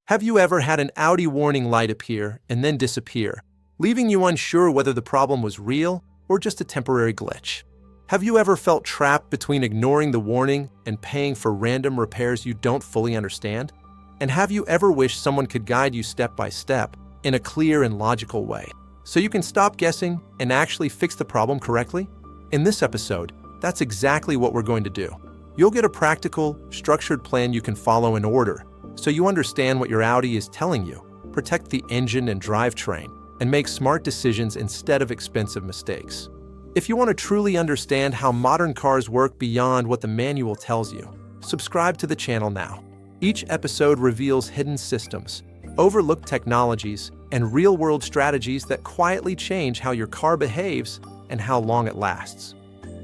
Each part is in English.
Have you ever had an Audi warning light appear and then disappear, leaving you unsure whether the problem was real or just a temporary glitch? Have you ever felt trapped between ignoring the warning and paying for random repairs you don't fully understand? And have you ever wished someone could guide you step by step in a clear and logical way, so you can stop guessing and actually fix the problem correctly? In this episode, that's exactly what we're going to do. You'll get a practical, structured plan you can follow in order, so you understand what your Audi is telling you, protect the engine and drivetrain, and make smart decisions instead of expensive mistakes. If you want to truly understand how modern cars work beyond what the manual tells you, subscribe to the channel now. Each episode reveals hidden systems, overlooked technologies, and real-world strategies that quietly change how your car behaves and how long it lasts.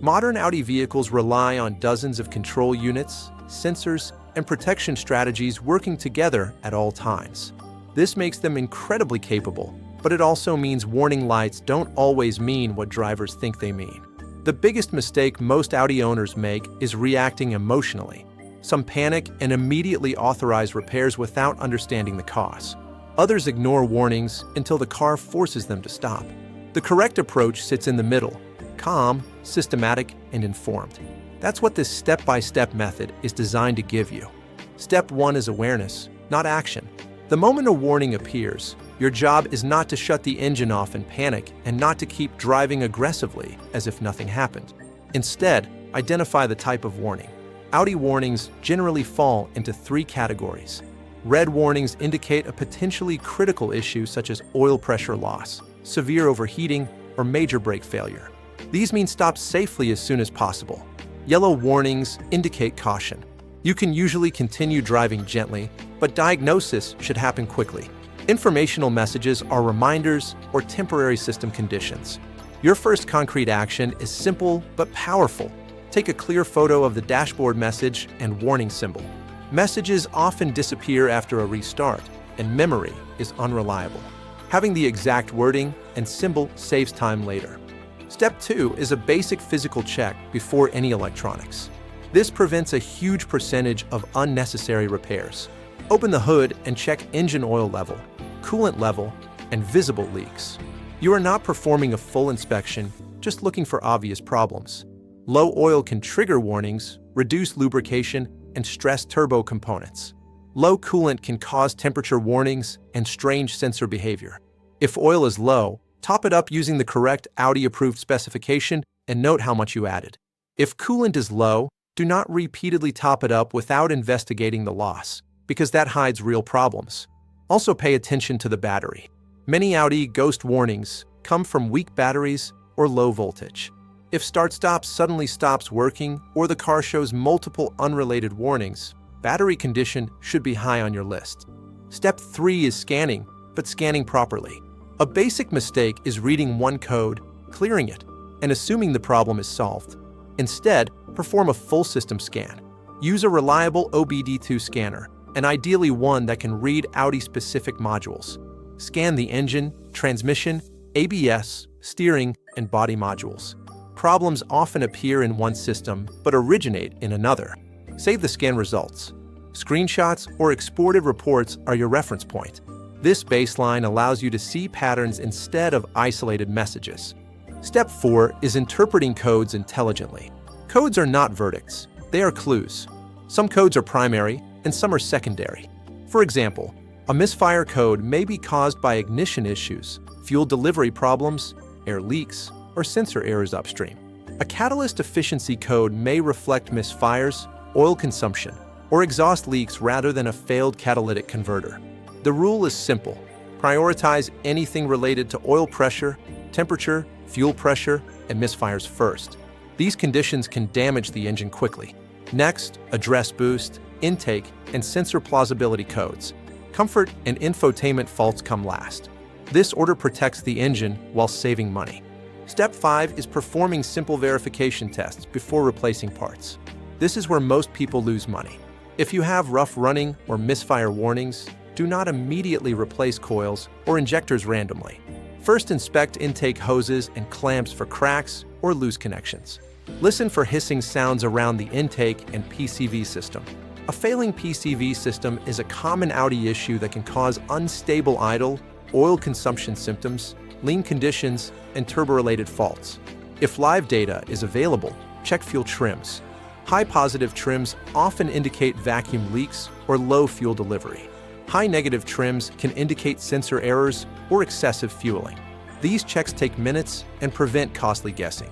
Modern Audi vehicles rely on dozens of control units, sensors, and protection strategies working together at all times. This makes them incredibly capable, but it also means warning lights don't always mean what drivers think they mean. The biggest mistake most Audi owners make is reacting emotionally. Some panic and immediately authorize repairs without understanding the cause. Others ignore warnings until the car forces them to stop. The correct approach sits in the middle, calm, systematic, and informed. That's what this step-by-step method is designed to give you. Step 1 is awareness, not action. The moment a warning appears, your job is not to shut the engine off in panic and not to keep driving aggressively as if nothing happened. Instead, identify the type of warning. Audi warnings generally fall into 3 categories. Red warnings indicate a potentially critical issue such as oil pressure loss, severe overheating, or major brake failure. These mean stop safely as soon as possible. Yellow warnings indicate caution. You can usually continue driving gently, but diagnosis should happen quickly. Informational messages are reminders or temporary system conditions. Your first concrete action is simple but powerful. Take a clear photo of the dashboard message and warning symbol. Messages often disappear after a restart, and memory is unreliable. Having the exact wording and symbol saves time later. Step 2 is a basic physical check before any electronics. This prevents a huge percentage of unnecessary repairs. Open the hood and check engine oil level, coolant level, and visible leaks. You are not performing a full inspection, just looking for obvious problems. Low oil can trigger warnings, reduce lubrication, and stress turbo components. Low coolant can cause temperature warnings and strange sensor behavior. If oil is low, top it up using the correct Audi-approved specification and note how much you added. If coolant is low, do not repeatedly top it up without investigating the loss, because that hides real problems. Also pay attention to the battery. Many Audi ghost warnings come from weak batteries or low voltage. If start-stop suddenly stops working or the car shows multiple unrelated warnings, battery condition should be high on your list. Step 3 is scanning, but scanning properly. A basic mistake is reading one code, clearing it, and assuming the problem is solved. Instead, perform a full system scan. Use a reliable OBD2 scanner, and ideally one that can read Audi-specific modules. Scan the engine, transmission, ABS, steering, and body modules. Problems often appear in one system, but originate in another. Save the scan results. Screenshots or exported reports are your reference point. This baseline allows you to see patterns instead of isolated messages. Step 4 is interpreting codes intelligently. Codes are not verdicts, they are clues. Some codes are primary, and some are secondary. For example, a misfire code may be caused by ignition issues, fuel delivery problems, air leaks, or sensor errors upstream. A catalyst efficiency code may reflect misfires, oil consumption, or exhaust leaks rather than a failed catalytic converter. The rule is simple. Prioritize anything related to oil pressure, temperature, fuel pressure, and misfires first. These conditions can damage the engine quickly. Next, address boost, intake, and sensor plausibility codes. Comfort and infotainment faults come last. This order protects the engine while saving money. Step 5 is performing simple verification tests before replacing parts. This is where most people lose money. If you have rough running or misfire warnings, do not immediately replace coils or injectors randomly. First, inspect intake hoses and clamps for cracks or loose connections. Listen for hissing sounds around the intake and PCV system. A failing PCV system is a common Audi issue that can cause unstable idle, oil consumption symptoms, lean conditions, and turbo-related faults. If live data is available, check fuel trims. High positive trims often indicate vacuum leaks or low fuel delivery. High negative trims can indicate sensor errors or excessive fueling. These checks take minutes and prevent costly guessing.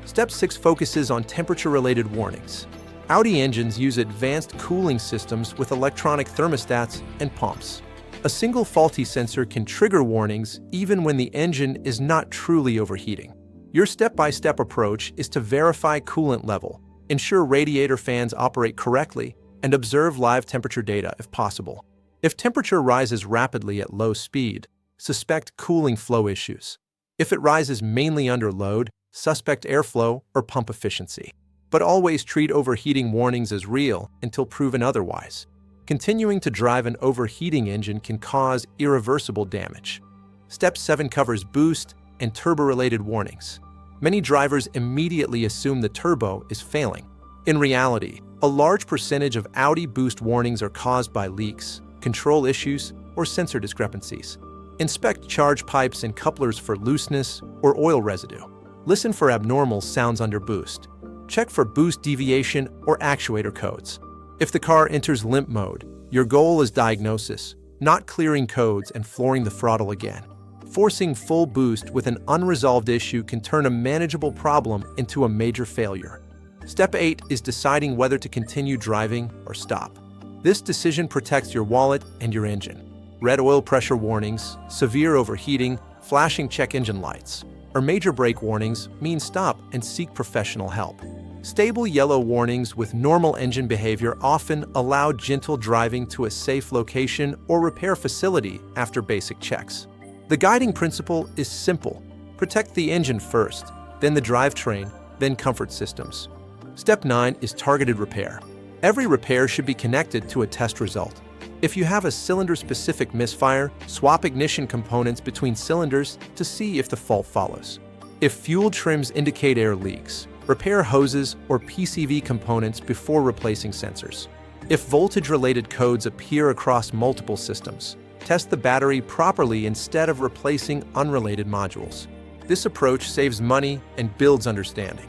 Step 6 focuses on temperature-related warnings. Audi engines use advanced cooling systems with electronic thermostats and pumps. A single faulty sensor can trigger warnings even when the engine is not truly overheating. Your step-by-step approach is to verify coolant level, ensure radiator fans operate correctly, and observe live temperature data if possible. If temperature rises rapidly at low speed, suspect cooling flow issues. If it rises mainly under load, suspect airflow or pump efficiency. But always treat overheating warnings as real until proven otherwise. Continuing to drive an overheating engine can cause irreversible damage. Step 7 covers boost and turbo-related warnings. Many drivers immediately assume the turbo is failing. In reality, a large percentage of Audi boost warnings are caused by leaks, control issues, or sensor discrepancies. Inspect charge pipes and couplers for looseness or oil residue. Listen for abnormal sounds under boost. Check for boost deviation or actuator codes. If the car enters limp mode, your goal is diagnosis, not clearing codes and flooring the throttle again. Forcing full boost with an unresolved issue can turn a manageable problem into a major failure. Step 8 is deciding whether to continue driving or stop. This decision protects your wallet and your engine. Red oil pressure warnings, severe overheating, flashing check engine lights, or major brake warnings mean stop and seek professional help. Stable yellow warnings with normal engine behavior often allow gentle driving to a safe location or repair facility after basic checks. The guiding principle is simple. Protect the engine first, then the drivetrain, then comfort systems. Step 9 is targeted repair. Every repair should be connected to a test result. If you have a cylinder-specific misfire, swap ignition components between cylinders to see if the fault follows. If fuel trims indicate air leaks, repair hoses or PCV components before replacing sensors. If voltage-related codes appear across multiple systems, test the battery properly instead of replacing unrelated modules. This approach saves money and builds understanding.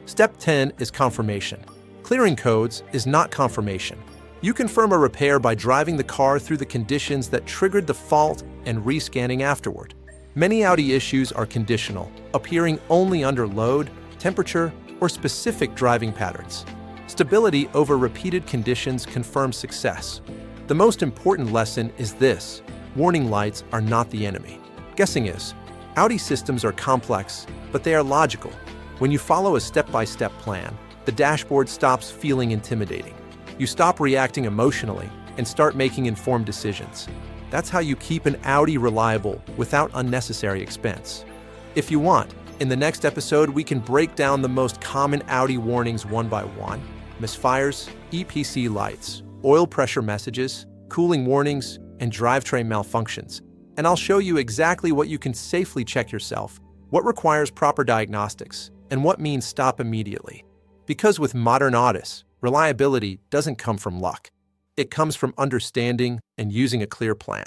Step 10 is confirmation. Clearing codes is not confirmation. You confirm a repair by driving the car through the conditions that triggered the fault and rescanning afterward. Many Audi issues are conditional, appearing only under load, temperature, or specific driving patterns. Stability over repeated conditions confirms success. The most important lesson is this: warning lights are not the enemy. Guessing is. Audi systems are complex, but they are logical. When you follow a step-by-step plan, the dashboard stops feeling intimidating. You stop reacting emotionally and start making informed decisions. That's how you keep an Audi reliable without unnecessary expense. If you want, in the next episode, we can break down the most common Audi warnings one by one: misfires, EPC lights, oil pressure messages, cooling warnings, and drivetrain malfunctions. And I'll show you exactly what you can safely check yourself, what requires proper diagnostics, and what means stop immediately. Because with modern Audis, reliability doesn't come from luck. It comes from understanding and using a clear plan.